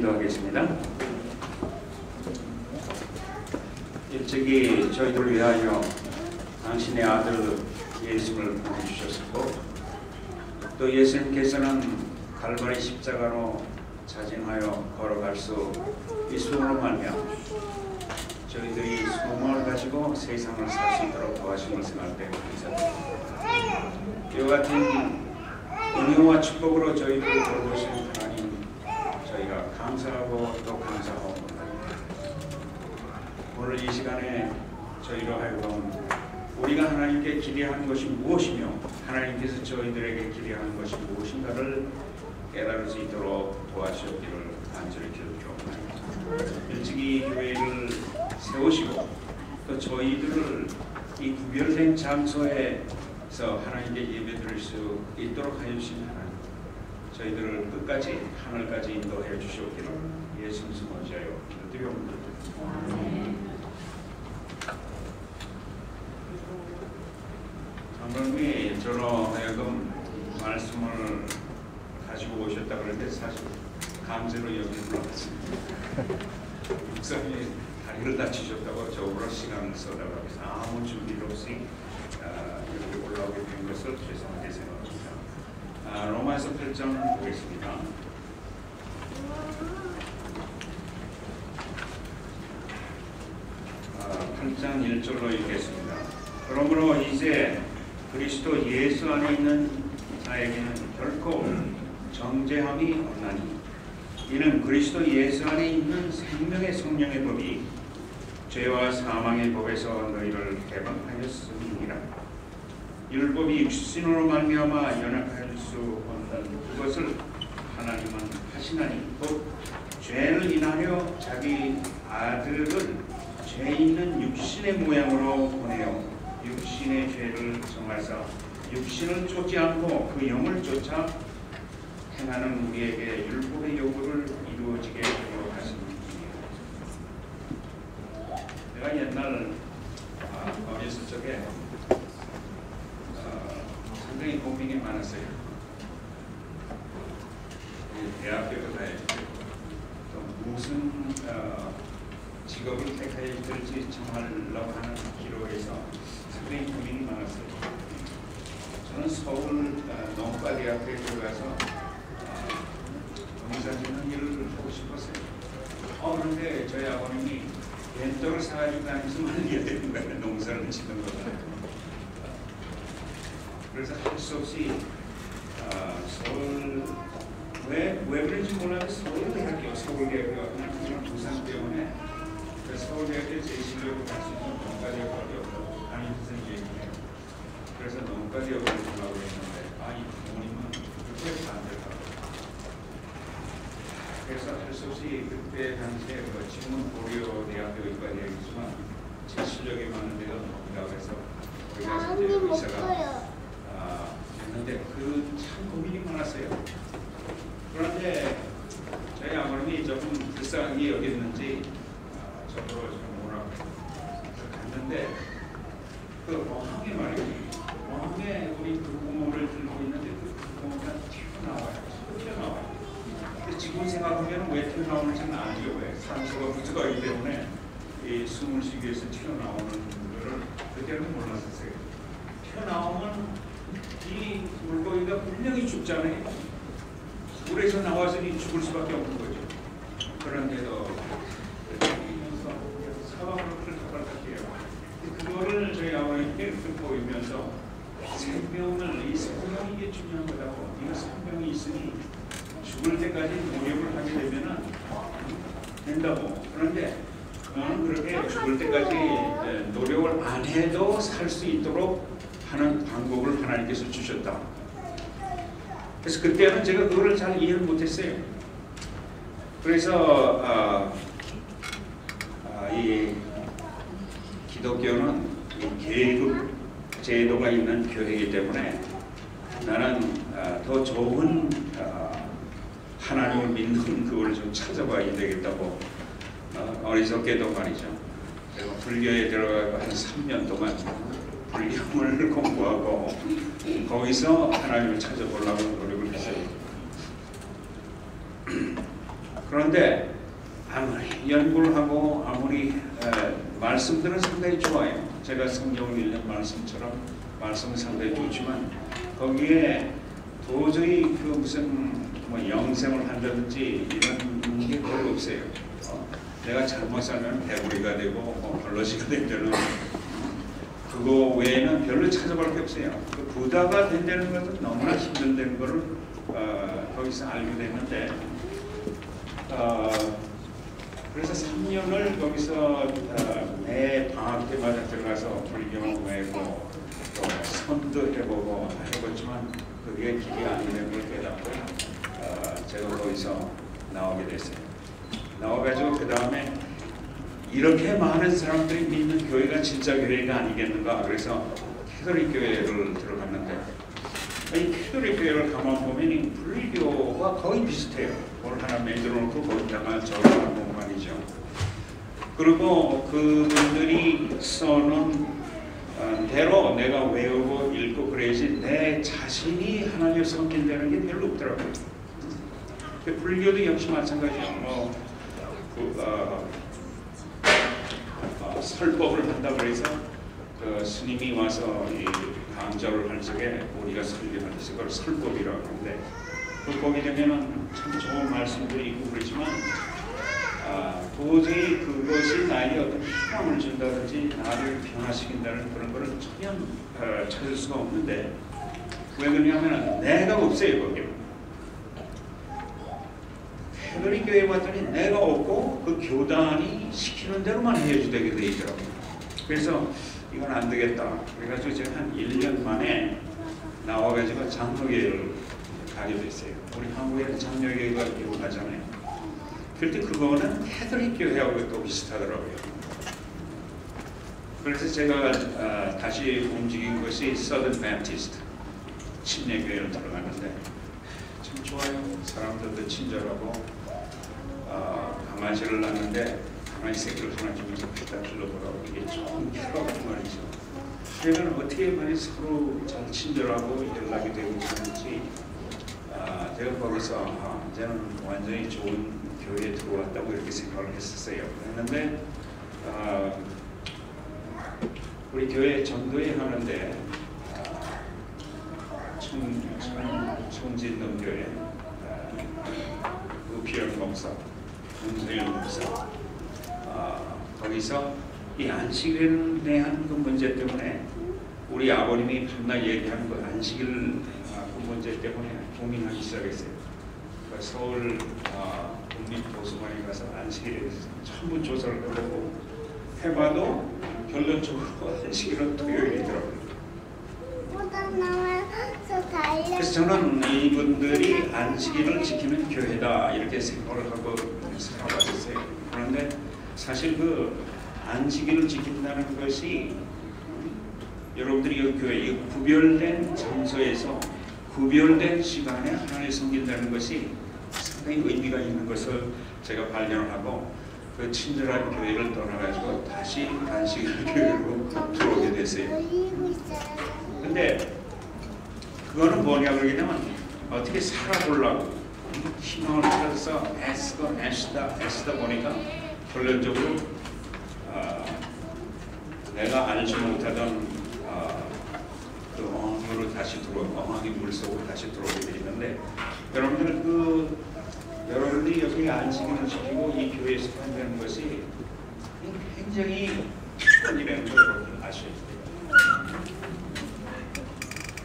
기도하겠습니다. 일찍이 저희들을 위하여 당신의 아들 예수를 보내주셨고, 또 예수님께서는 갈바리 십자가로 자진하여 걸어갈 수 있음으로 말미암아 저희들이 소망을 가지고 세상을 살 수 있도록 도와주심을 생각할 때 감사드립니다. 이와 같은 은혜와 축복으로 저희들을 돌보신 하나님, 저희가 감사하고 또 감사하고 오늘 이 시간에 저희로 하여금 우리가 하나님께 기대하는 것이 무엇이며 하나님께서 저희들에게 기대하는 것이 무엇인가를 깨달을 수 있도록 도와주시기를 간절히 기도드립니다. 일찍이 교회를 세우시고 또 저희들을 이 구별된 장소에서 하나님께 예배드릴 수 있도록 하여주신 하나님, 저희들을 끝까지 하늘까지 인도해 주시옵기를 예수님 의지하여 기도드리옵나이다. 하나님이 저로 하여금 말씀을 가지고 오셨다 그러는데 사실 강제로 여기는 것 같습니다. 목사님이 다리를 다치셨다고 저보러 시간을 써달라고 해서 아무 준비도 없이 여기 올라오게 된 것을 죄송하게 생각합니다. 로마서 8장 보겠습니다. 8장 1절로 읽겠습니다. 그러므로 이제 그리스도 예수 안에 있는 자에게는 결코 정죄함이 없나니 이는 그리스도 예수 안에 있는 생명의 성령의 법이 죄와 사망의 법에서 너희를 해방하였음이니라. 율법이 육신으로 말미암아 연약할 수 없는 그것을 하나님은 하시나니 곧 죄를 인하여 자기 아들을 죄 있는 육신의 모양으로 보내어 육신의 죄를 정하사 육신을 쫓지 않고 그 영을 쫓아 행하는 우리에게 율법의 요구를 이루어지게 하도록 하십니다. 내가 옛날 어렸을 적에 상당히 고민이 많았어요. 대학교도 가야지 또 무슨 직업을 택해야 될지 정하려고 하는 기로에서 상당히 고민이 많았어요. 저는 서울 농과대학교에 들어가서 농사 짓는 일을 하고 싶었어요. 그런데 저희 아버님이 벤떡을 사가지고 다니면서 말려야 되는 거예요. 농사를 짓는 거다. 그래서 할 수 없이 서울 왜 그런지 몰라도 서울대학교, 서울대학교 그냥 부산병원에 서울대학교 제 실력으로 갈 수 있는 농과대학교가 없다고 담임 선생님이에요. 그래서 농과대학교를 가려고 했는데 이 부모님은 그렇게 반대하고 그래서 할 수 없이 그때 당시에 지금은 고려대학교 의과대학이지만 제 실력이 많은 데가 없다고 해서 거기 가서 이제 의사가 했는데 그 참 고민이 많았어요. 그런데 저희 아버님이 조금 불쌍하게 여겼는지 저도 좀 오라고 갔는데 그 어항에 말이지, 어항에 우리 그 부모를 들고 있는데 그 부모가 튀어나와요. 근데 지금 생각하면 왜 튀어나오는지는 알죠. 왜? 산소가 부족하기 때문에 이 숨을 쉬기 위해서 튀어나오는 거를 그때는 몰랐었어요. 튀어나오면 이 물고기가 분명히 죽잖아요. 물에서 나와서는 죽을 수밖에 없는 거죠. 그런데도 사방으로 펄떡펄떡해요. 그거를 저희 아버님께 보이면서 생명을, 이 생명이 이게 중요한 거라고. 이 생명이 있으니 죽을 때까지 노력을 하게 되면은 된다고. 그런데 그거는 그렇게 죽을 때까지 노력을 안 해도 살 수 있도록 하는 방법을 하나님께서 주셨다. 그래서 그때는 제가 그거를 잘 이해를 못했어요. 그래서 이 기독교는 이 계급 제도가 있는 교회이기 때문에 나는 더 좋은 하나님을 믿는 그걸 좀 찾아봐야 되겠다고 어리석게도 말이죠. 제가 불교에 들어가고 한 3년 동안 불교를 공부하고 거기서 하나님을 찾아보려고 노력을 했어요. 그런데 아무리 연구를 하고 아무리 말씀들은 상당히 좋아요. 제가 성경을 읽는 말씀처럼 말씀은 상당히 좋지만 거기에 도저히 그 무슨 뭐 영생을 한다든지 이런 게 별로 없어요. 내가 잘못 살면 배부리가 되고 뭐 벌러지가 된다는 그거 외에는 별로 찾아볼 게 없어요. 그 부자가 된다는 것은 너무나 힘들다는 것을 거기서 알게 됐는데 그래서 3년을 거기서 매 방학 때마다 들어가서 불교 외고 또 선도 해보고 해봤지만 그게 길이 아니라는 걸 깨닫고 제가 거기서 나오게 됐어요. 나와가지고 그 다음에 이렇게 많은 사람들이 믿는 교회가 진짜 교회가 아니겠는가. 그래서 캐톨릭 교회를 들어갔는데 이 캐톨릭 교회를 가만 보면 이 불교가 거의 비슷해요. 뭘 하나 만들어 놓고 거기다가 저를 하는 말이죠. 그리고 그분들이 써놓은 대로 내가 외우고 읽고 그래야지 내 자신이 하나님을 섬긴다는 게 별로 없더라고요. 불교도 역시 마찬가지예요. 설법을 한다고 해서 그 스님이 와서 이 강좌를 할 적에 우리가 설교할 때 그걸 설법이라고 하는데 그 보게 되면은 참 좋은 말씀들이 있고 그렇지만 도저히 그것이 나에게 어떤 희망을 준다든지 나를 변화시킨다는 그런 거를 전혀 찾을 수가 없는데 왜 그러냐면 내가 없어요. 거기에 캐톨릭 교회에 왔더니 내가 없고 그 교단이 시키는 대로만 해주되게 돼 있더라고요. 그래서 이건 안 되겠다. 그래가지고 제가 한 1년 만에 나와가지고 장로교회를 가게 됐어요. 우리 한국에는 장로교회가 유명하잖아요. 그런데 그거는 캐톨릭 교회하고 또 비슷하더라고요. 그래서 제가 다시 움직인 것이 서든 베프티스트 침례교회를 들어갔는데 참 좋아요. 사람들도 친절하고 강아지를 낳는데 강아지 새끼를 하나 주면서 갖다 길러보라고 이게 좋은 기라고 말이죠. 그러면 어떻게 많이 서로 잘 친절하고 연락이 되고 그런지 제가 거기서 이제는 완전히 좋은 교회에 들어왔다고 이렇게 생각을 했었어요. 그랬는데 우리 교회 전도회 하는데 청진동 교회 우피영 목사, 문소영 목사 거기서 이 안식일에 대한 그 문제 때문에 우리 아버님이 밤낮 얘기하는 그 안식일 그 문제 때문에 고민하기 시작했어요. 그러니까 서울 국립도서관에 가서 안식일에 대해서 전부 조사를 해보고 해봐도 결론적으로 안식일은 토요일이더라고요. 그래서 저는 이분들이 안식일을 지키는 교회다 이렇게 생각을 하고 살아왔었어요. 그런데 사실 그 안식일을 지킨다는 것이 여러분들이 이 교회 이 구별된 장소에서 구별된 시간에 하나님을 섬긴다는 것이 상당히 의미가 있는 것을 제가 발견하고 그 친절한 교회를 떠나가지고 다시 안식일 교회로 들어오게 됐어요. 근데 그거는 뭐냐 그러냐면 어떻게 살아보려고 희망을 찾아서 애쓰다 보니까 결론적으로 내가 알지 못하던 그 어항으로 다시 어항의 물속으로 다시 들어오게 돼 있는데 여러분들이 여기 안식일을 지키고 이 교회에서 한다는 것이 굉장히 큰 일이라는 걸 여러분들 아셔야 돼요.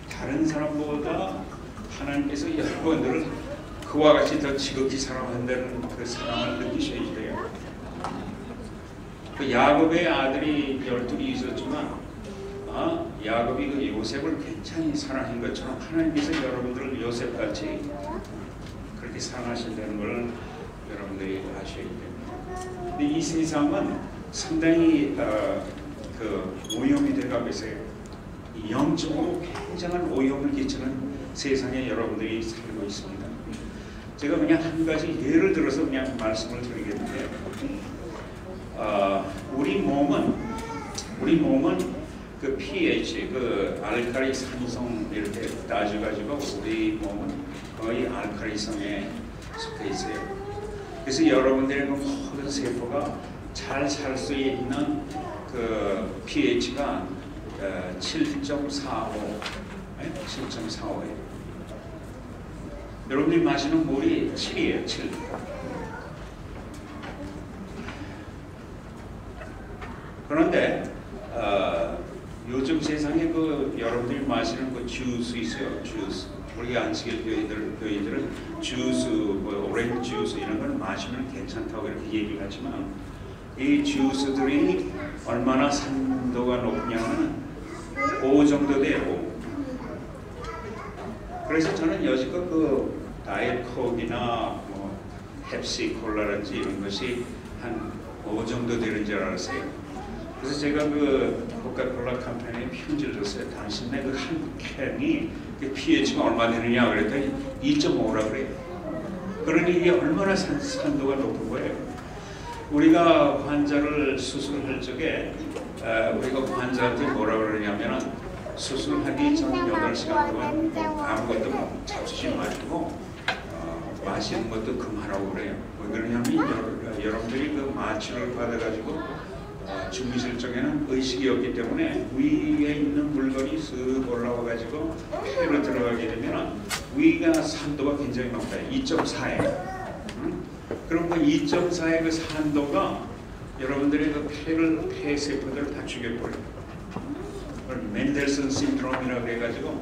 다른 사람보다 하나님께서 여러분들을 그와 같이 더 지극히 사랑한다는 그 사랑을 느끼셔야 돼요. 그 야곱의 아들이 12이 있었지만 야곱이 그 요셉을 굉장히 사랑한 것처럼 하나님께서 여러분들을 요셉같이 그렇게 사랑하신다는 걸 여러분들이 아셔야 됩니다. 근데 이 세상은 상당히 그 오염이 돼가고 있어요. 영적으로 굉장한 오염을 끼치는 세상에 여러분들이 살고 있습니다. 제가 그냥 한 가지 예를 들어서 그냥 말씀을 드리겠는데 우리 몸은 그 pH, 그 알칼리 산성 이렇게 따져가지고 우리 몸은 거의 알칼리성에 속해 있어요. 그래서 여러분들의 그 모든 세포가 잘 살 수 있는 그 pH가 7.45, 7.45예요. 여러분들이 마시는 물이 7이에요, 7. 그런데 요즘 세상에 그 여러분들이 마시는 그 주스 있어요, 주스. 우리 안식일 교인들은 주스, 뭐 오렌지 주스 이런 걸 마시면 괜찮다고 이렇게 얘기를 하지만 이 주스들이 얼마나 산도가 높냐면 5 정도 돼요. 5. 그래서 저는 여지껏 그 다이어트 콕이나 뭐 펩시 콜라든지 이런 것이 한 5 정도 되는 줄 알았어요. 그래서 제가 그 코카콜라 컴퍼니에 편지를 줬어요. 당신네 그 한 캔이 그 pH가 얼마 되느냐 그랬더니 2.5라 그래요. 그러니 이게 얼마나 산도가 높은 거예요. 우리가 환자를 수술할 적에 우리가 환자한테 뭐라 그러냐면 수술하기 전 8시간 동안 아무것도 잡수지 마시고 마시는 것도 그만하라고 그래요. 왜 그러냐면 여러분들이 그 마취를 받아가지고 중기실적에는 의식이 없기 때문에 위에 있는 물건이 쓱 올라와가지고 폐로 들어가게 되면 위가 산도가 굉장히 높아요. 2.4예요. 그럼 그 2.4의 그 산도가 여러분들의 그 폐 세포들을 다 죽여버려요. 맨델슨 신드롬이라고 해가지고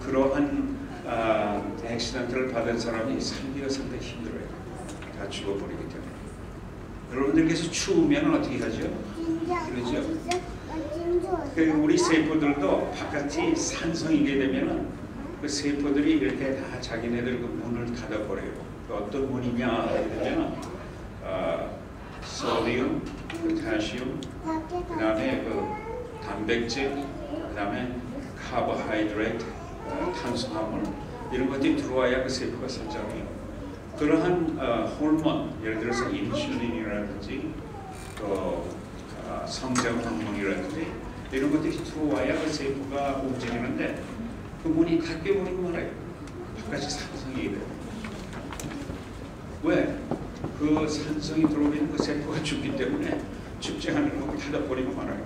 그러한 액시던트를 받은 사람이 살기가 상당히 힘들어요. 다 죽어버리기 때문에. 여러분들께서 추우면 어떻게 하죠? 그러죠? 우리 세포들도 바깥이 산성이게 되면 그 세포들이 이렇게 다 자기네들 그 문을 닫아버려요. 그 어떤 문이냐 하게 되면 소디움, 포타시움, 그 다음에 그 단백질, 그 다음에 카보하이드레이트, 탄수화물 이런 것들이 들어와야 그 세포가 성장해요. 그러한 호르몬, 예를 들어서 인슐린이라든지 또 성장 호르몬이라든지 이런 것들이 들어와야 그 세포가 움직이는데 그 문이 닫혀버리고 말아요. 바깥이 산성이 돼요. 왜? 그 산성이 들어오면 그 세포가 죽기 때문에 죽지 않은 거 닫아버리고 말아요.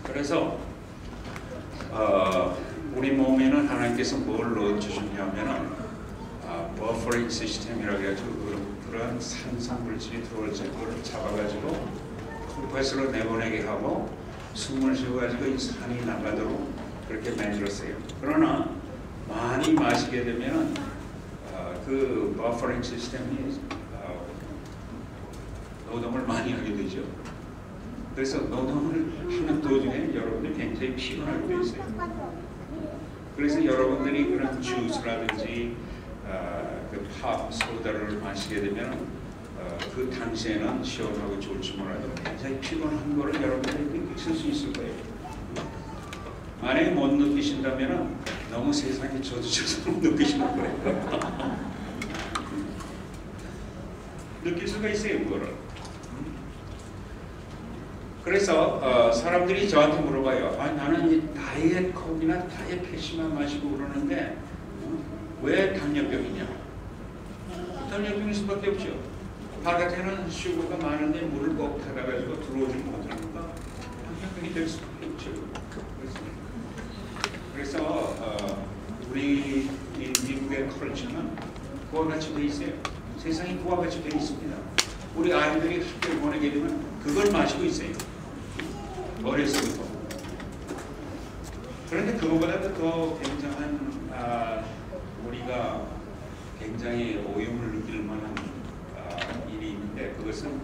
그래서 우리 몸에는 하나님께서 뭘 넣어주셨냐면은 버퍼링 시스템이라고 해가지고 그런 산성 물질이 들어올 때 그걸 잡아가지고 컴프레서로 내보내게 하고 숨을 쉬어가지고 이 산이 나가도록 그렇게 만들었어요. 그러나 많이 마시게 되면 그 버퍼링 시스템이 노동을 많이 하게 되죠. 그래서 노동을 하는 도중에 여러분들이 굉장히 피곤하게 되어 있어요. 그래서 여러분들이 그런 주스라든지 그 팝, 소다를 마시게 되면 그 당시에는 시원하고 좋을지 몰라도 굉장히 피곤한 거를 여러분들이 느끼실 수 있을 거예요. 만약에 못 느끼신다면 너무 세상에 젖으셔서 못 느끼시는 거예요. 느낄 수가 있어요, 그거를. 그래서 사람들이 저한테 물어봐요. 나는 이 다이어트 콕이나 다이어트 펩시만 마시고 그러는데 왜 당뇨병이냐? 당뇨병일 수밖에 없죠. 바깥에는 슈거가 많은데 물을 꼭 닫아가지고 들어오지 못하니까 당뇨병이 될 수밖에 없죠. 그래서 우리 미국의 컬처는 그와 같이 돼 있어요. 세상이 그와 같이 돼 있습니다. 우리 아이들이 학교를 보내게 되면 그걸 마시고 있어요. 어려서부터. 그런데 그거보다도 더 굉장한 우리가 굉장히 오염을 느낄 만한 일이 있는데 그것은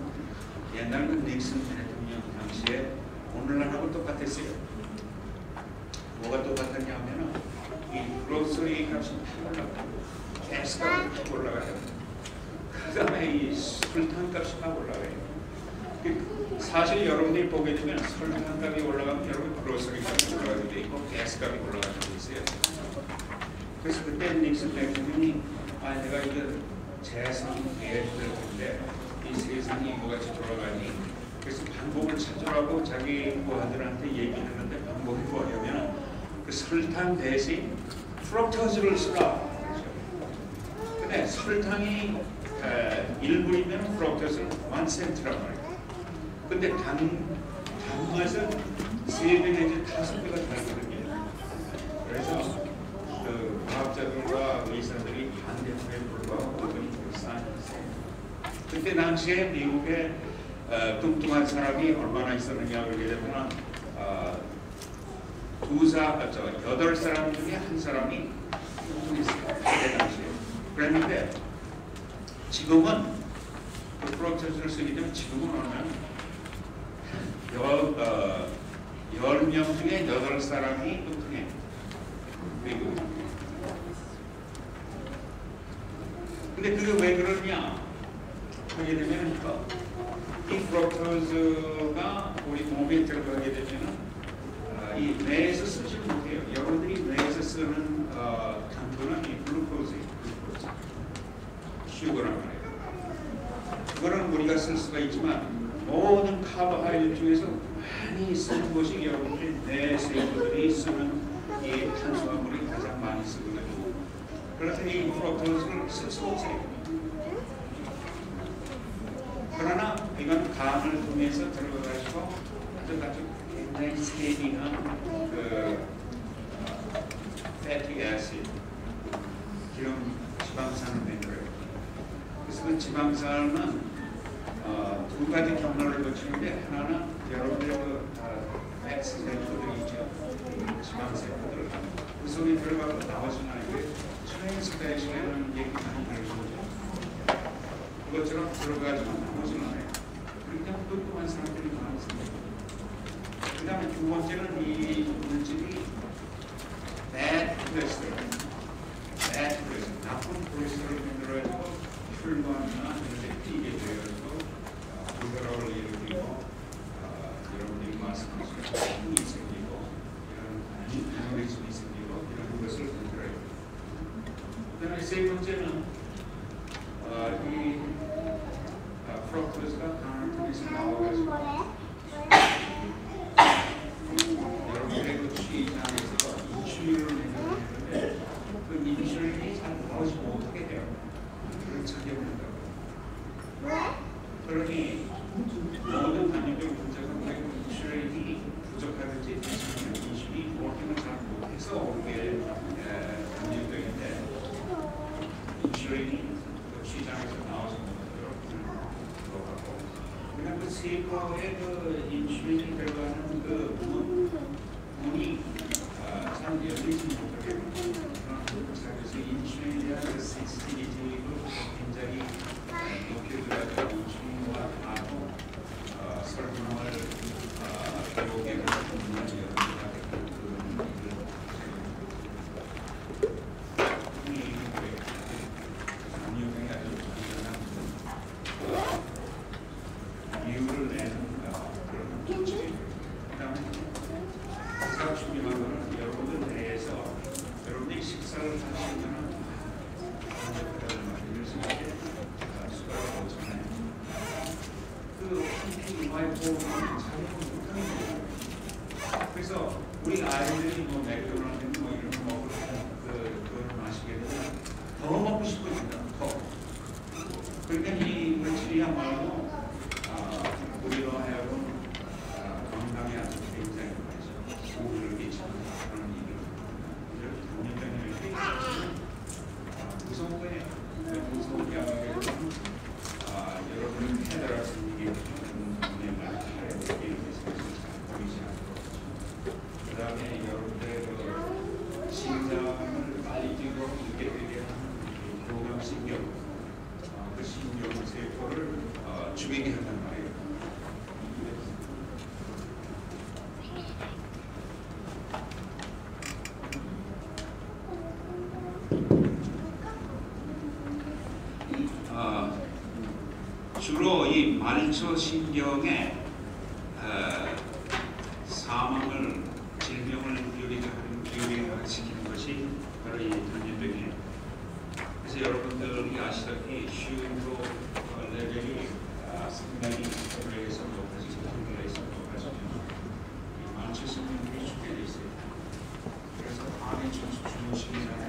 옛날 그 닉슨 대통령 당시에 오늘날하고 똑같았어요. 뭐가 똑같았냐 하면은 이 그로서리 값이 팍 올라가고 가스 값이 팍 올라가요. 그 다음에 이 설탕 값이 팍 올라가요. 사실 여러분들이 보게 되면 설탕 값이 올라가면 여러분 그로서리 값이 올라가게 돼 있고 가스 값이 올라가게 돼 있어요. 그래서 그때 닉슨 대통령이 내가 이거 재산이 돼야 될 텐데 이 세상이 뭐같이 돌아가니 그래서 방법을 찾으라고 자기 부하들한테 얘기했는데 방법이 뭐냐면 그 설탕 대신 프럭토즈를 쓰라. 근데 근데 설탕이 1g이면 프록토스는 1센트란 말이에요. 근데 단맛은 3배 내지 5배가 다르거든요. 그래서 그 과학자들과 의사들이 반대함에 불구하고 그분이 사인했어요. 그때 당시에 미국에 뚱뚱한 사람이 얼마나 있었느냐 그러게 되면 8사람 중에 1사람이 뚱뚱했어요. 그때 당시에. 그랬는데 지금은 그 프록토스를 쓰게 되면 지금은 하면 10명 중에 8사람이 뚱뚱해. 미국. 근데 그게 왜 그러냐 하게 되면 이 프록토스가 우리 몸에 들어가게 되면은 이 뇌에서 쓰지 못해요. 여러분들이 뇌에서 쓰는 당분은 이 글루코즈예요. 슈거란 말이에요. 그거는 우리가 쓸 수가 있지만 모든 카보하이드레이트 중에서 많이 쓰는 것이 여러분들이 뇌 세포들이 쓰는 이 탄수화물이 가장 많이 쓰거든요. 그래서 이 프록토스를 쓸 수 없어요. 그러나 이건 간을 통해서 들어가가지고 아주 굉장히 세밀한 그 fatty acid 기름 지방산을 만들어요. 그래서 그 지방산은 두 가지 경로를 거치는데 하나는 여러분들 그 X 세포들이 있죠. 지방세포들 그 속에 들어가고 나오지는 않게 트랜스페이션이라는 얘기 많이 들으시죠. 그것처럼 들어가지고 나오지는 않아요. 그러니까 뚱뚱한 사람들이 많습니다. 그 다음에 두 번째는 이 물질이 bad cholesterol, 나쁜 콜레스테롤을 만들어가지고 혈관이나 이런 데 튀게 되어서 부드러움을 일으키고 여러분들이 말씀하신 힘이 생기고 이런 이노리즘이 생기고 이런 것을 만들어요. 그 다음에 세 번째는 이 프록토스가 간을 통해서 나와가지고 여러분들의 그 취장에서 인슐린을 내는데 그 인슐린이 잘 나오지 못하게 돼요. 그런 작용을 한다고. 그러니 모든 단위적 문제가 인슐린이 부족하든지 인슐린이 워킹을 잘 못해서 오게 단위적인데 인슐린이 시장에서 나오지 못하도록 하고 그다음 그 세포에 그 인슐린이 들어가는 그 문이 잘 열리지 못하게 그래서 인슐린에 대한 그 센시티비티를 굉장히 높여줘가지고 인슐린과 하고 설명을 배우게 되는 그래서 우리 아이들이 뭐 맥도날드 뭐 이런 거 먹을 그걸 마시게 되면 더 먹고 싶어진다. 더. 그러니까 이 물질이야말로 우리로 하여금 건강에 아주 굉장히 많죠. 우울을 끼치는 그런 일을 이런 당뇨병을 끼치는 무서운 거예요. 무서운 게 아니라 여러분은 해달할 수 있는 게 분명히 많이 보이지 않고 그 다음에 여러분들의 그 심장을 빨리 뛰고 늦게 되게 하는 교감신경 그 신경세포를 죽이게 한단 말이에요. 주로 이 말초신경에 사망을 질병을 유리시키는 것이 바로 이 당뇨병이에요. 그래서 여러분들이 아시다시피 슈거 레벨이 상당히 혈액에서 높아지고 혈관에서 높아지면 이 말초신경이 죽게 돼 있어요. 그래서 밤에 주무시기 전에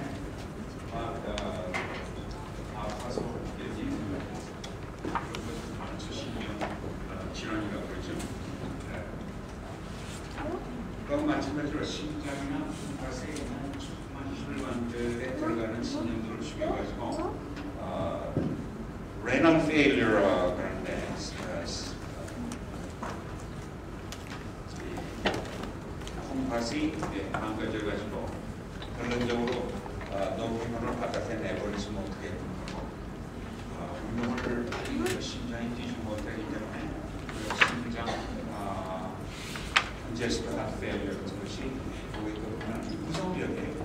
마찬가지로 심장이나 가슴에 있는 조그만 혈관들에 들어가는 신경들을 죽여가지고 renal failure 그런데 콩팥이 망가져가지고 결론적으로 높은 혈을 바깥에 내버리시면 어떻게 되고 운동을 하면서 심장이 뛰지 못하기 때문에 심장 congestive heart failure 같은 것이 거기에 보면 무성병이에요.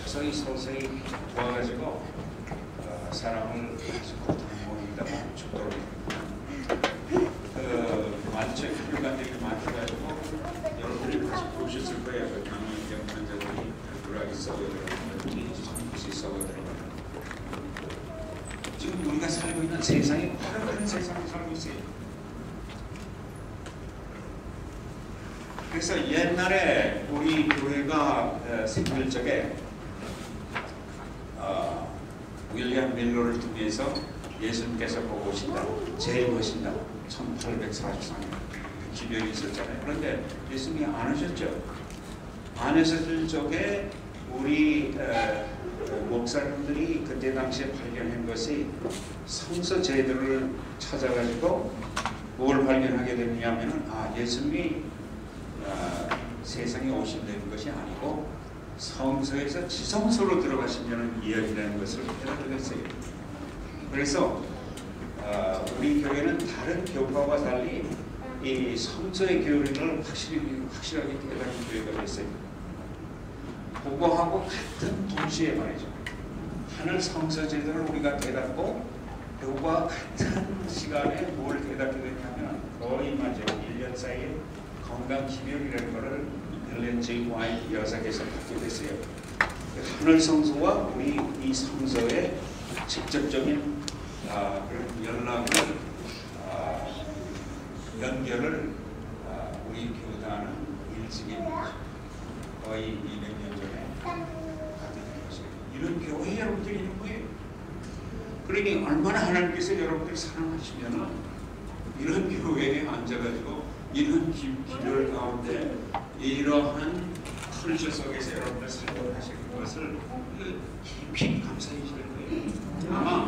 서서히 도와가지고 사람을 아주 고통입니다. 죽도록 만체 혈관들이 막혀가지고 여러분이 다시 보셨을 거예요. 그 당뇨병 환자들이 혈관이 썩어들어가는 손끝이 썩어들어가는 지금 우리가 살고 있는 세상이 바로 그런 세상에 살고 있어요. 그래서 옛날에 우리 교회가 생길 적에 윌리엄 밀러를 통해서 예수님께서 보고 오신다, 재림하신다, 1843년 기별이 있었잖아요. 그런데 예수님이 안 오셨죠. 안 오셨을 적에 우리 목사님들이 그때 당시에 발견한 것이 성서 제도를 찾아가지고 뭘 발견하게 됐냐면은 예수님이 세상에 오신다는 것이 아니고 성서에서 지성소로 들어가신다는 이야기라는 것을 깨닫게 됐어요. 그래서 우리 교회는 다른 교파와 달리 이 성서의 교리를 확실하게 깨닫는 교회가 됐어요. 그거하고 같은 동시에 말이죠. 하늘 성서 제도를 우리가 깨닫고 그와 같은 시간에 뭘 깨닫게 됐냐면 거의 맞죠. 1년 사이에 건강 기별이라는 것을 헬렌 G. 화이트 여사께서 갖게 됐어요. 하늘 성서와 우리 이 성서의 직접적인 그런 연락을 연결을 우리 교단은 일찍이 거의 200년 전에 갖게 된 것이에요. 이런 교회 여러분들이 있는 거예요. 그러니 얼마나 하나님께서 여러분들 사랑하시면은 이런 교회에 앉아가지고 이런 기별 가운데 이러한 컬처 속에서 여러분들 살아가시는 것을 깊이 감사해 주실 거예요. 아마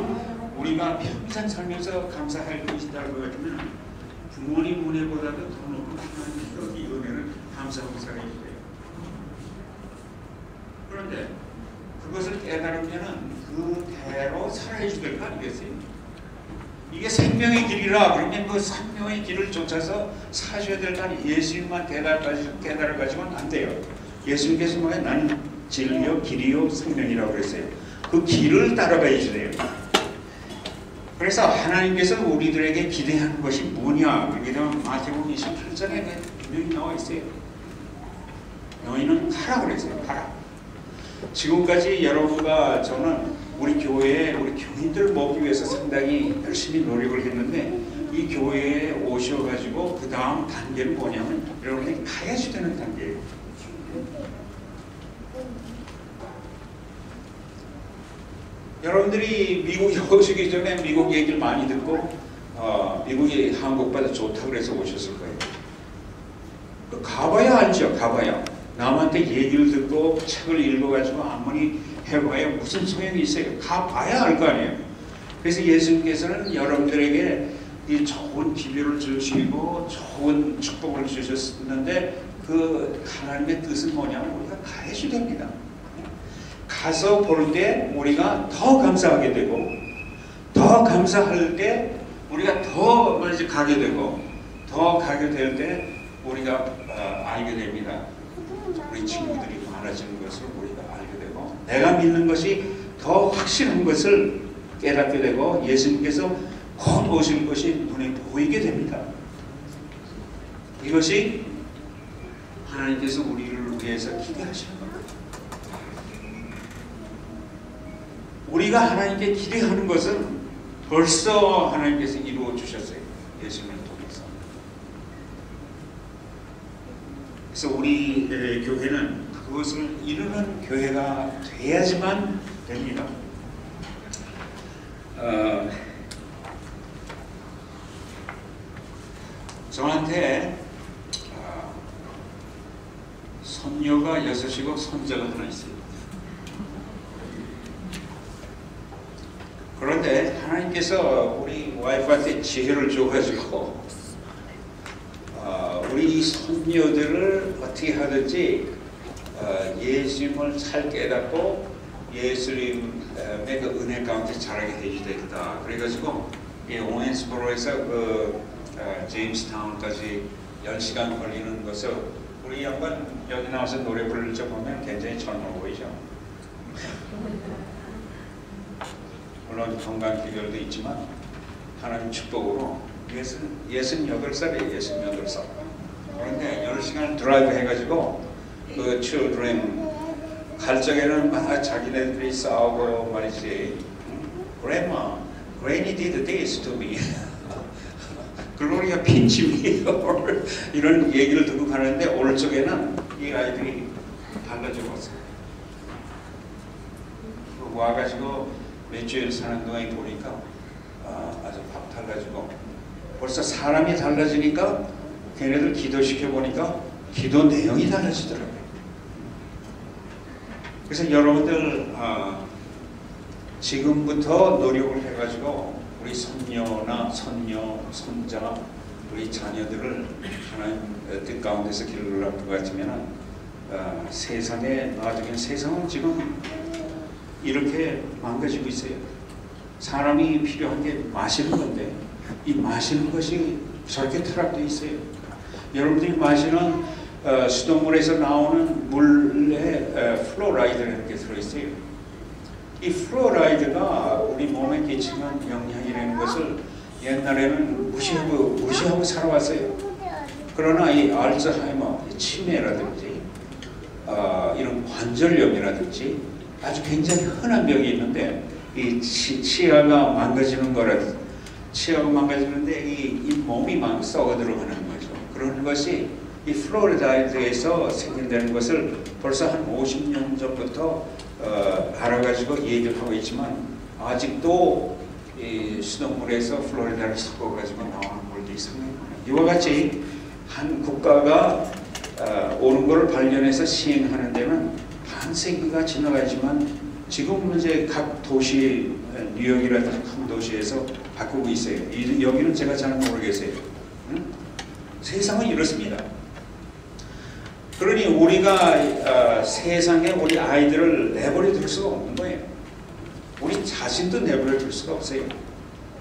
우리가 평생 살면서 감사할 것이라고 하면 부모님 은혜보다도 더 높은 하나님의 이 은혜를 감사하고 살아야 돼요. 그런데 그것을 깨달으면 그대로 살아야 될 거 아니겠어요? 이게 생명의 길이라 그러면 그 생명의 길을 쫓아서 사셔야 될 거 아니에요. 예수님만 깨달아가지고는 안 돼요. 예수님께서 뭐예요? 나는 진리요 길이요 생명이라고 그랬어요. 그 길을 따라가야지 돼요. 그래서 하나님께서 우리들에게 기대하는 것이 뭐냐? 그렇게 되면 마태복음 28장에 분명히 나와 있어요. 너희는 가라 그랬어요. 가라. 지금까지 여러분과 저는 우리 교회에 우리 교인들을 모으기 위해서 상당히 열심히 노력을 했는데 이 교회에 오셔가지고 그 다음 단계는 뭐냐면 여러분이 가야지 되는 단계예요. 여러분들이 미국에 오시기 전에 미국 얘기를 많이 듣고 미국이 한국보다 좋다고 그래서 오셨을 거예요. 가봐야 알죠. 가봐야. 남한테 얘기를 듣고 책을 읽어가지고 아무리 해봐야 무슨 소용이 있어요. 가봐야 알 거 아니에요. 그래서 예수님께서는 여러분들에게 이 좋은 기별을 주시고 좋은 축복을 주셨는데 그 하나님의 뜻은 뭐냐면 우리가 가야지 됩니다. 가서 볼 때 우리가 더 감사하게 되고 더 감사할 때 우리가 더 가게 되고 더 가게 될 때 우리가 알게 됩니다. 우리 친구들이 많아지는 것을 우리가 알게 되고 내가 믿는 것이 더 확실한 것을 깨닫게 되고 예수님께서 곧 오실 것이 눈에 보이게 됩니다. 이것이 하나님께서 우리를 위해서 기대하시는 겁니다. 우리가 하나님께 기대하는 것은 벌써 하나님께서 이루어 주셨어요. 예수님을 통해서. 그래서 우리 교회는 그것을 이루는 교회가 돼야지만 됩니다. 저한테 손녀가 6이고 손자가 하나 있어요. 그런데 하나님께서 우리 와이프한테 지혜를 줘가지고 우리 손녀들을 어떻게 하든지 예수님을 잘 깨닫고 예수님의 그 은혜 가운데 자라게 해주겠다. 그래가지고 오웬스보로에서 제임스타운까지 10시간 걸리는 것을 우리 양반 여기 나와서 노래 부를 때 보면 굉장히 젊어 보이죠. 물론 건강 비결도 있지만 하나님 축복으로 68살이에요. 68살. 그런데 10시간 드라이브 해가지고 그 children 갈 적에는 막 자기네들이 싸우고 말이지. Grandma, Granny did this to me. 글로리아 핀치미 이런 얘기를 듣고 가는데 오늘 쪽에는 이 아이들이 달라지고 왔어요. 와가지고 몇 주일 사는 동안에 보니까 아주 밥 달라지고 벌써 사람이 달라지니까 걔네들 기도시켜 보니까 기도 내용이 달라지더라고요. 그래서 여러분들 지금부터 노력을 해가지고 우리 손녀나 손녀, 손자, 우리 자녀들을 하나님 뜻 가운데서 기르는 것 같으면 세상에 나중에 세상은 지금 이렇게 망가지고 있어요. 사람이 필요한 게 마시는 건데 이 마시는 것이 저렇게 타락되어 있어요. 여러분들이 마시는 수돗물에서 나오는 물에 플로라이드라는 게 들어있어요. 이 플로라이드가 우리 몸에 끼치는 영향이라는 것을 옛날에는 무시하고 살아왔어요. 그러나 이 알츠하이머, 치매라든지 이런 관절염이라든지 아주 굉장히 흔한 병이 있는데 이 치아가 망가지는 거라든지 치아가 망가지는데 이 몸이 막 썩어 들어가는 거죠. 그런 것이 이 플로라이드에서 생긴다는 것을 벌써 한 50년 전부터 알아가지고 얘기를 하고 있지만 아직도 이 수돗물에서 플로리다를 섞어가지고 나오는 물들이 상당히 많아요. 이와 같이 한 국가가 옳은 것을 발견해서 시행하는 데는 반세기가 지나가지만 지금 이제 각 도시 뉴욕이라든지 큰 도시에서 바꾸고 있어요. 여기는 제가 잘 모르겠어요. 응? 세상은 이렇습니다. 그러니 우리가 세상에 우리 아이들을 내버려 둘 수가 없는 거예요. 우리 자신도 내버려 둘 수가 없어요.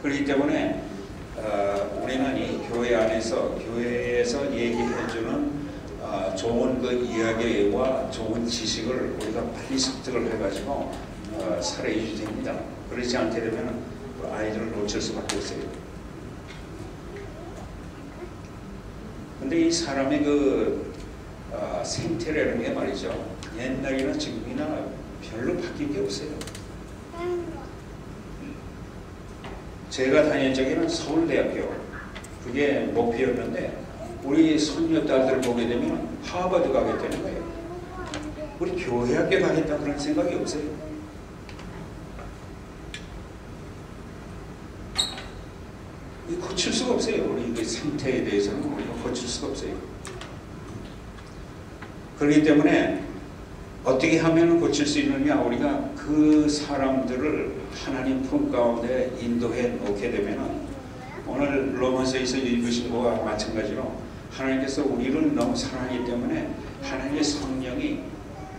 그렇기 때문에 우리는 이 교회 안에서 교회에서 얘기해주는 좋은 그 이야기와 좋은 지식을 우리가 빨리 습득을 해가지고 살아야지 됩니다. 그렇지 않게 되면 아이들을 놓칠 수밖에 없어요. 근데 이 사람의 그 생태라는 게 말이죠. 옛날이나 지금이나 별로 바뀐 게 없어요. 제가 다닐 적에는 서울대학교 그게 목표였는데 우리 손녀딸들 보게 되면 하버드 가겠다는 거예요. 우리 교회학교 가겠다 그런 생각이 없어요. 고칠 수가 없어요. 우리 그 생태에 대해서는 우리가 고칠 수가 없어요. 그렇기 때문에 어떻게 하면 고칠 수 있느냐, 우리가 그 사람들을 하나님 품 가운데 인도해 놓게 되면 오늘 로마서에서 읽으신 것과 마찬가지로 하나님께서 우리를 너무 사랑하기 때문에 하나님의 성령이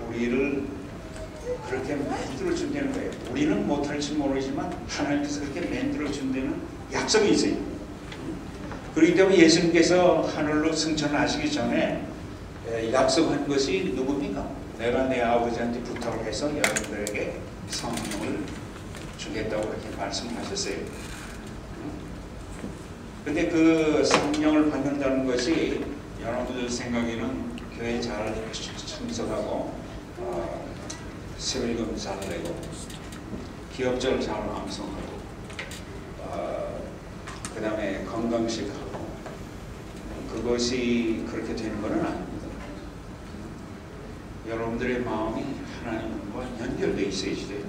우리를 그렇게 만들어 준다는 거예요. 우리는 못할지 모르지만 하나님께서 그렇게 만들어 준다는 약속이 있어요. 그렇기 때문에 예수님께서 하늘로 승천하시기 전에 약속한 것이 누굽니까? 내가 내 아버지한테 부탁을 해서 여러분들에게 성령을 주겠다고 그렇게 말씀하셨어요. 근데 그 성령을 받는다는 것이 여러분들 생각에는 교회 잘 참석하고 세월금 잘 내고 기업절 잘 암송하고 그 다음에 건강식 하고 그것이 그렇게 되는 것은 아닙니다. 여러분들의 마음이 하나님과 연결되어 있어야지 돼요.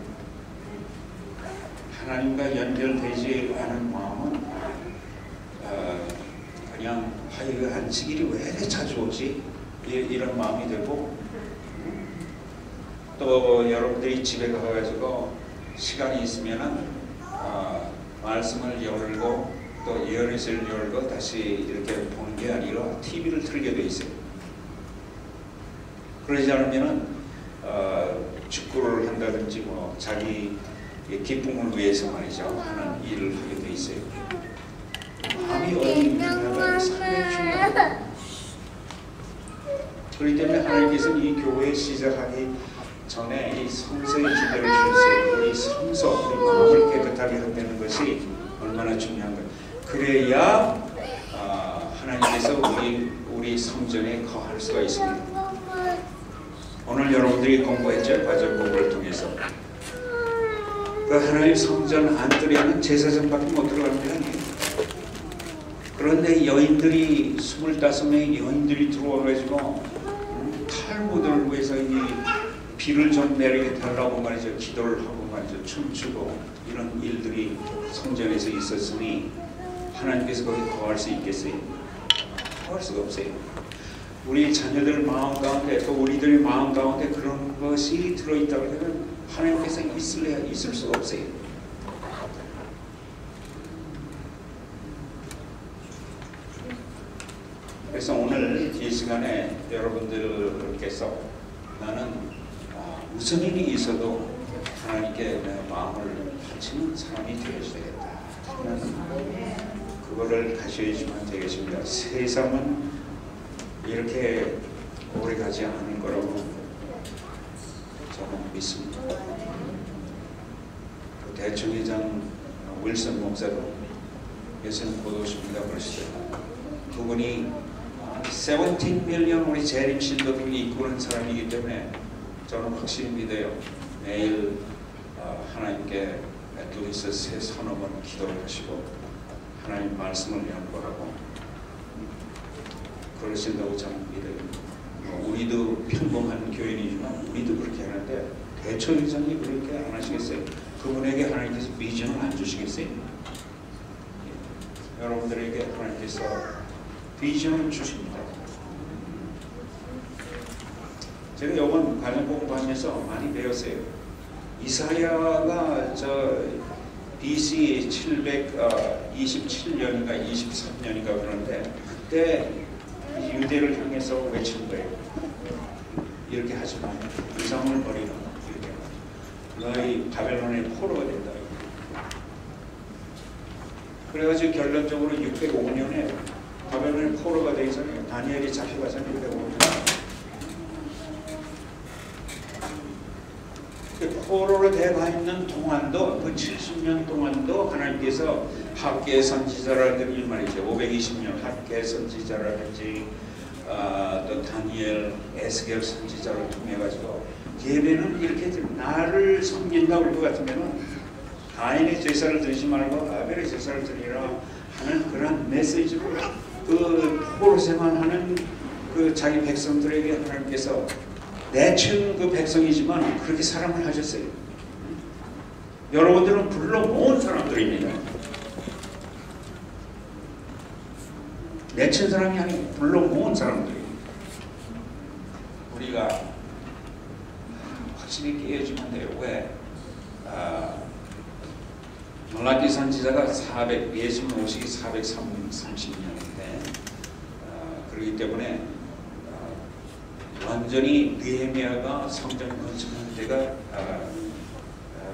하나님과 연결되지 않은 마음은 그냥 이거 안식일이 왜 이렇게 자주 오지? 이런 마음이 되고 또 여러분들이 집에 가가지고 시간이 있으면은 말씀을 열고 또 예언의를 열고 다시 이렇게 보는 게 아니라 TV를 틀게 돼 있어요. 그러지 않으면은 축구를 한다든지 뭐 자기 기쁨을 위해서 말이죠 하는 일을 하게 돼 있어요. 밤이 어디 있느냐가 상당히 중요합니다. 그렇기 때문에 하나님께서는 이 교회 시작하기 전에 이 성서의 기대를 주셨어요. 우리 성서, 우리 마음을 깨끗하게 한다는 것이 얼마나 중요한가. 그래야 하나님께서 우리 성전에 거할 수가 있습니다. 오늘 여러분들이 공부했죠? 과정 공부를 통해서. 그 하나님 성전 안뜰에는 제사장밖에 못 들어가는 게 아니에요. 그런데 여인들이 25명의 여인들이 들어와가지고 탈무드를 위해서 이 비를 좀 내리게 달라고 말이죠. 기도를 하고 말이죠. 춤추고 이런 일들이 성전에서 있었으니 하나님께서 거기 거할 수 있겠어요? 거할 수가 없어요. 우리 자녀들 마음 가운데 또 우리들의 마음 가운데 그런 것이 들어있다고 하면 하나님께서 있을 수가 없어요. 그래서 오늘 이 시간에 여러분들께서 나는 무슨 일이 있어도 하나님께 내 마음을 바치는 사람이 되어야겠다 하는 그거를 가셔야지만 되겠습니다. 세상은 이렇게 오래 가지 않을 거라고 저는 믿습니다. 그 대청회장 윌슨 목사도 예수님 곧 오십니다 그러시더라고요. 그분이 17밀리언 우리 재림 신도들을 이끄는 사람이기 때문에 저는 확실히 믿어요. 매일 하나님께 둘이서 새 서너 번 기도를 하시고 하나님 말씀을 연구하고 그러신다고 저는 믿어요. 우리도 평범한 교인이지만 우리도 그렇게 하는데 대처회장이 그렇게 안 하시겠어요? 그분에게 하나님께서 비전을 안 주시겠어요? 여러분들에게 하나님께서 비전을 주십니다. 제가 이번 관련 공부하면서 많이 배웠어요. 이사야가 BC 727년인가 23년인가 그런데 그때 유대를 향해서 외친 거예요. 이렇게 하지 마. 이상을 버리라. 이렇게. 너희 바벨론의 포로가 된다. 그래가지고 결론적으로 605년에 바벨론의 포로가 되잖아요. 다니엘이 잡혀가잖아요. 605년. 포로로 돼가 있는 동안도 그 70년 동안도 하나님께서 학계 선지자라든지 말이죠. 520년 학계 선지자라든지 또 다니엘, 에스겔 선지자를 통해 가지고 예배는 이렇게 나를 섬긴다고 할 것 같으면은 가인의 제사를 드리지 말고 아벨의 제사를 드리라 하는 그런 메시지로 그 포로 생활하는 그 자기 백성들에게 하나님께서 내친 그 백성이지만 그렇게 사랑을 하셨어요. 여러분들은 불러 모은 사람들입니다. 내친 사람이 아니고 불러 모은 사람들입니다. 우리가 확실히 깨어지면 돼요. 왜? 말라기 선지자가 예수님 오시기 430년인데 그렇기 때문에 완전히 느헤미야가 성전 건축한 때가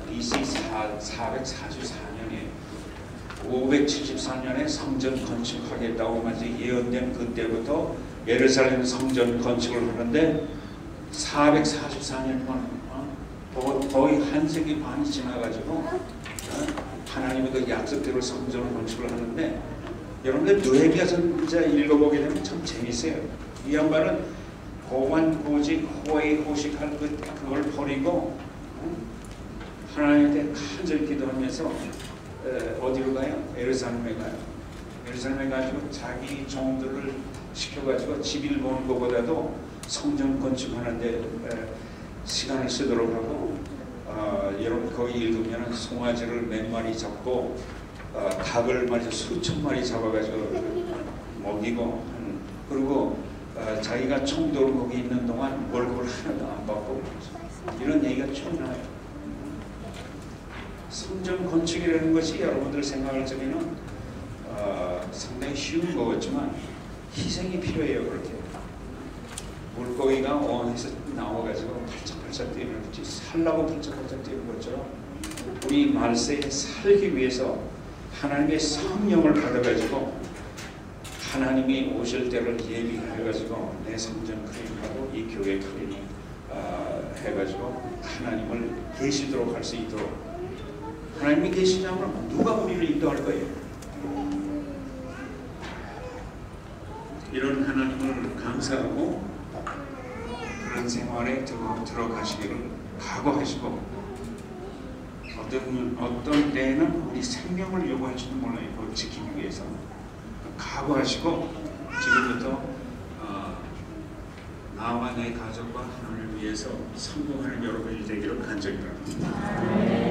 BC 444년이에요. 574년에 성전 건축하겠다고 먼저 예언된 그때부터 예루살렘 성전 건축을 하는데 444년 동안 거의 한 세기 반이 지나가지고 하나님의 그 약속대로 성전 건축을 하는데 여러분들 느헤미야 선지자 읽어보게 되면 참 재밌어요. 이 양반은 고관고직 호의호식한 그걸 버리고 하나님한테 간절히 기도하면서 어디로 가요? 예루살렘에 가요. 예루살렘에 가지고 자기 종들을 시켜가지고 집을 보는 것보다도 성전 건축하는데 시간을 쓰도록 하고 여러분 거기 읽으면 송아지를 몇 마리 잡고 닭을 말이죠 수천 마리 잡아가지고 먹이고 그리고 자기가 총독으로 거기 있는 동안 월급을 하나도 안 받고 이런 얘기가 쭉 나와요. 성전 건축이라는 것이 여러분들 생각할 적에는 상당히 쉬운 거겠지만 희생이 필요해요. 그렇게 물고기가 어항에서 나와가지고 팔짝팔짝 뛰는 거지, 살라고 팔짝팔짝 뛰는 것처럼 우리 말세에 살기 위해서 하나님의 성령을 받아가지고 하나님이 오실 때를 예비해가지고 내 성전 클린하고 이 교회 클린 해가지고 하나님을 계시도록 할 수 있도록, 하나님이 계시냐면 누가 우리를 인도할 거예요? 이런 하나님을 감사하고 그런 생활에 들어가시기를 각오하시고, 어떤 때에는 우리 생명을 요구할지도 몰라요. 그걸 지키기 위해서 각오하시고 지금부터 나와 내 가족과 하나님을 위해서 성공하는 여러분이 되기를 간절히 바랍니다.